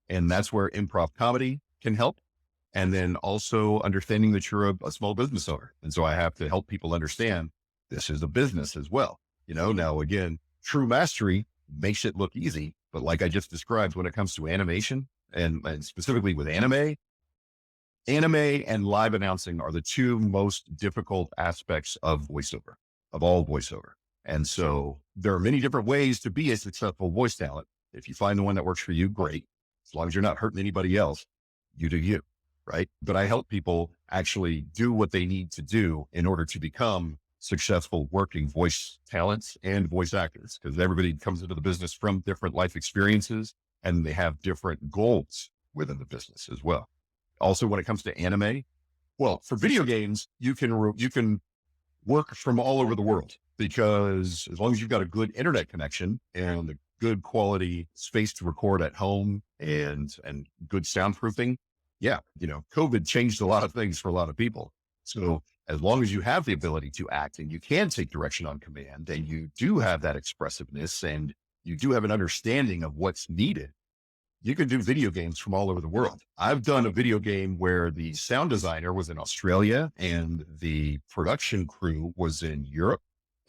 Speaker 2: And that's where improv comedy can help. And then also understanding that you're a small business owner. And so I have to help people understand this is a business as well. Now again, true mastery makes it look easy. But like I just described, when it comes to animation and specifically with anime and live announcing are the two most difficult aspects of voiceover, of all voiceover. And so there are many different ways to be a successful voice talent. If you find the one that works for you, great. As long as you're not hurting anybody else, you do you. Right. But I help people actually do what they need to do in order to become successful working voice talents and voice actors, because everybody comes into the business from different life experiences and they have different goals within the business as well. Also, when it comes to anime, well, for video games, you can work from all over the world because as long as you've got a good internet connection and a good quality space to record at home and good soundproofing. Yeah, COVID changed a lot of things for a lot of people. So as long as you have the ability to act and you can take direction on command and you do have that expressiveness and you do have an understanding of what's needed, you can do video games from all over the world. I've done a video game where the sound designer was in Australia and the production crew was in Europe.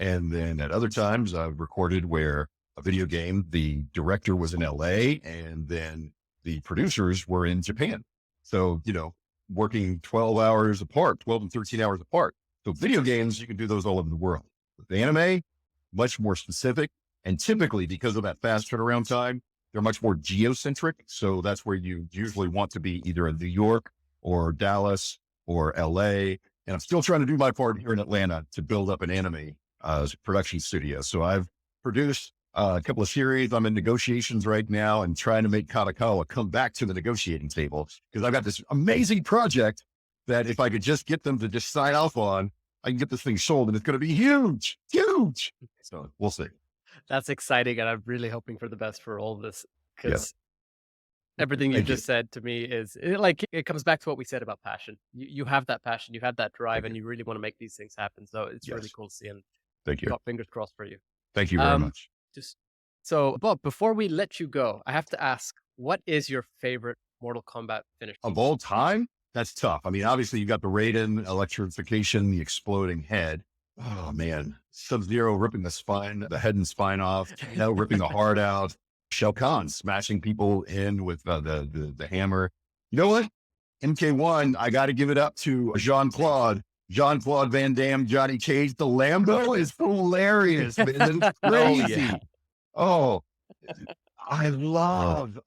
Speaker 2: And then at other times I've recorded where a video game, the director was in LA and then the producers were in Japan. So, working 12 hours apart, 12 and 13 hours apart. So video games, you can do those all over the world. With anime, much more specific. And typically because of that fast turnaround time, they're much more geocentric. So that's where you usually want to be either in New York or Dallas or LA. And I'm still trying to do my part here in Atlanta to build up an anime production studio. So I've produced a couple of series. I'm in negotiations right now and trying to make Katakawa come back to the negotiating table because I've got this amazing project that if I could just get them to just sign off on, I can get this thing sold and it's going to be huge, huge. So we'll see.
Speaker 3: That's exciting. And I'm really hoping for the best for all of this because
Speaker 2: Yeah.
Speaker 3: everything you
Speaker 2: Thank
Speaker 3: just said to me is it comes back to what we said about passion. You have that passion, you have that drive, and you really want to make these things happen. So it's really cool to see. And
Speaker 2: Thank you.
Speaker 3: got fingers crossed for you.
Speaker 2: Thank you very much.
Speaker 3: So, Bob, before we let you go, I have to ask, what is your favorite Mortal Kombat finish?
Speaker 2: Of all time? That's tough. I mean, obviously you got the Raiden electrification, the exploding head. Oh man, Sub-Zero ripping the head and spine off, ripping the heart out. Shao Kahn smashing people in with the hammer. You know what? MK1, I got to give it up to Jean-Claude Van Damme, Johnny Cage. The Lambo is hilarious, man. It's crazy. Oh, I love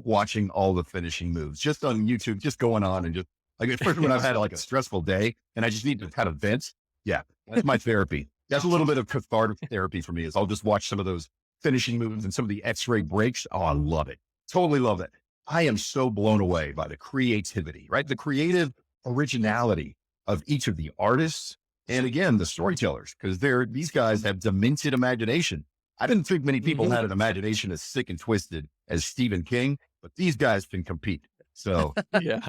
Speaker 2: watching all the finishing moves just on YouTube, just going on and just like, especially when I've had like a stressful day and I just need to kind of vent. Yeah, that's my therapy. That's a little bit of cathartic therapy for me is I'll just watch some of those finishing moves and some of the X-ray breaks. Oh, I love it. Totally love it. I am so blown away by the creativity, right? The creative originality of each of the artists. And again, the storytellers, because these guys have demented imagination. I didn't think many people had an imagination as sick and twisted as Stephen King, but these guys can compete. So,
Speaker 1: Yeah.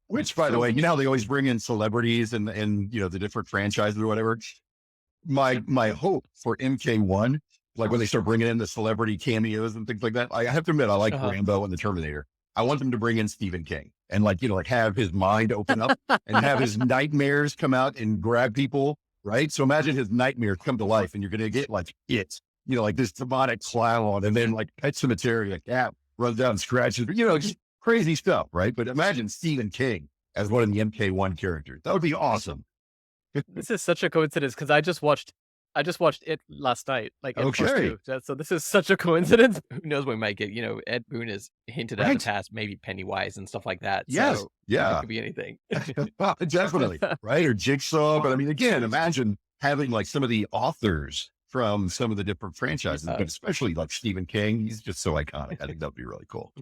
Speaker 2: which by the way, how they always bring in celebrities and the different franchises or whatever. My hope for MK1, like when they start bringing in the celebrity cameos and things like that, I have to admit, I like Rambo and the Terminator. I want them to bring in Stephen King and like have his mind open up and have his nightmares come out and grab people. Right. So imagine his nightmares come to life and you're going to get like like this demonic clown and then like Pet Cemetery, a cat runs out and scratches, just crazy stuff. Right. But imagine Stephen King as one of the MK1 characters. That would be awesome.
Speaker 3: This is such a coincidence because I just watched it last night. Like,
Speaker 2: okay.
Speaker 3: So this is such a coincidence.
Speaker 1: Who knows when we might get, Ed Boon has hinted at in the past, maybe Pennywise and stuff like that.
Speaker 2: Yes.
Speaker 1: So
Speaker 2: yeah.
Speaker 1: It could be anything.
Speaker 2: Definitely. Right. Or Jigsaw. But I mean, again, imagine having like some of the authors from some of the different franchises, but especially like Stephen King. He's just so iconic. I think that'd be really cool.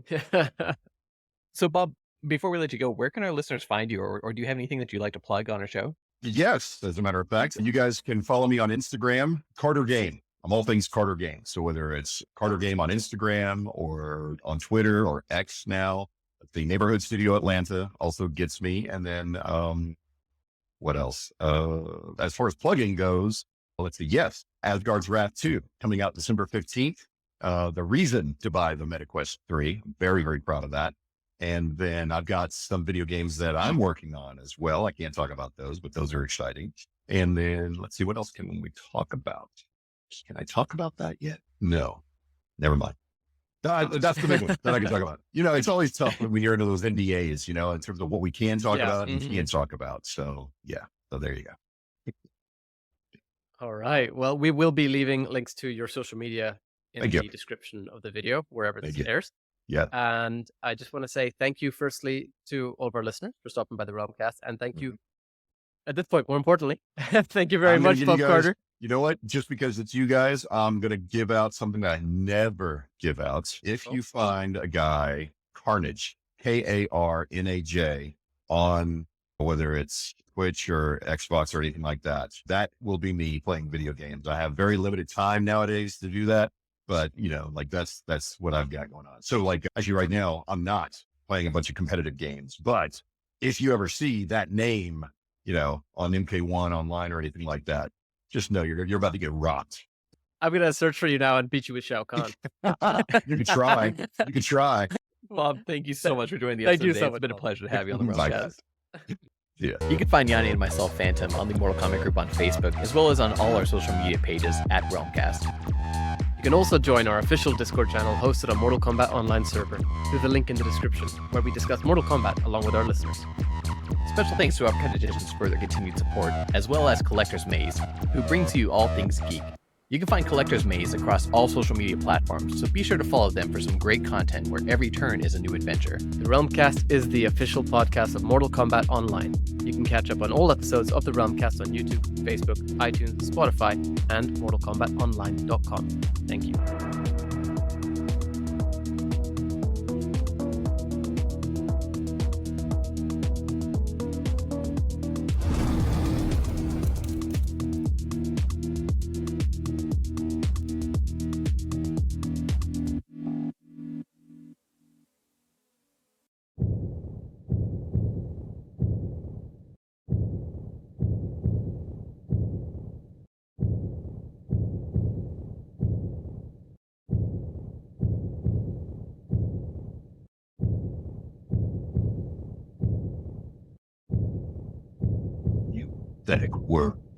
Speaker 1: So Bob, before we let you go, where can our listeners find you or do you have anything that you'd like to plug on our show?
Speaker 2: Yes, as a matter of fact, you guys can follow me on Instagram, Carter Game. I'm all things Carter Game. So whether it's Carter Game on Instagram or on Twitter or X now, the Neighborhood Studio Atlanta also gets me. And then what else? As far as plugging goes, let's see. Yes, Asgard's Wrath 2 coming out December 15th. The reason to buy the MetaQuest 3. I'm very, very proud of that. And then I've got some video games that I'm working on as well. I can't talk about those, but those are exciting. And then let's see, what else can we talk about? Can I talk about that yet? No, never mind. That's the big one that I can talk about. It's always tough when we hear into those NDAs, in terms of what we can talk about and can't talk about. So yeah, so there you go.
Speaker 3: All right. Well, we will be leaving links to your social media in
Speaker 2: Thank
Speaker 3: the
Speaker 2: you.
Speaker 3: description of the video, wherever this airs.
Speaker 2: Yeah.
Speaker 3: And I just want to say thank you, firstly, to all of our listeners for stopping by the Realmcast. And thank you, at this point, more importantly, thank you very much, Bob Carter.
Speaker 2: You know what? Just because it's you guys, I'm going to give out something that I never give out. If you find a guy, Carnage, Karnaj, on whether it's Twitch or Xbox or anything like that, that will be me playing video games. I have very limited time nowadays to do that. But, like that's what I've got going on. So like, actually right now, I'm not playing a bunch of competitive games, but if you ever see that name, on MK1 online or anything like that, just know you're about to get rocked.
Speaker 3: I'm going to search for you now and beat you with Shao Kahn.
Speaker 2: You could try. You could try.
Speaker 1: Bob, thank you so much for joining the episode.
Speaker 3: Thank you so much.
Speaker 1: It's been a pleasure to have you on the podcast.
Speaker 2: Yeah.
Speaker 1: You can find Yanni and myself, Phantom, on the Mortal Kombat group on Facebook, as well as on all our social media pages at Realmcast.
Speaker 3: You can also join our official Discord channel hosted on Mortal Kombat Online server through the link in the description, where we discuss Mortal Kombat along with our listeners.
Speaker 1: Special thanks to Uppercut Editions for their continued support, as well as Collector's Maze, who brings you all things geek. You can find Collector's Maze across all social media platforms, so be sure to follow them for some great content where every turn is a new adventure.
Speaker 3: The Realmcast is the official podcast of Mortal Kombat Online. You can catch up on all episodes of the Realmcast on YouTube, Facebook, iTunes, Spotify, and MortalKombatOnline.com. Thank you.
Speaker 2: Pathetic word.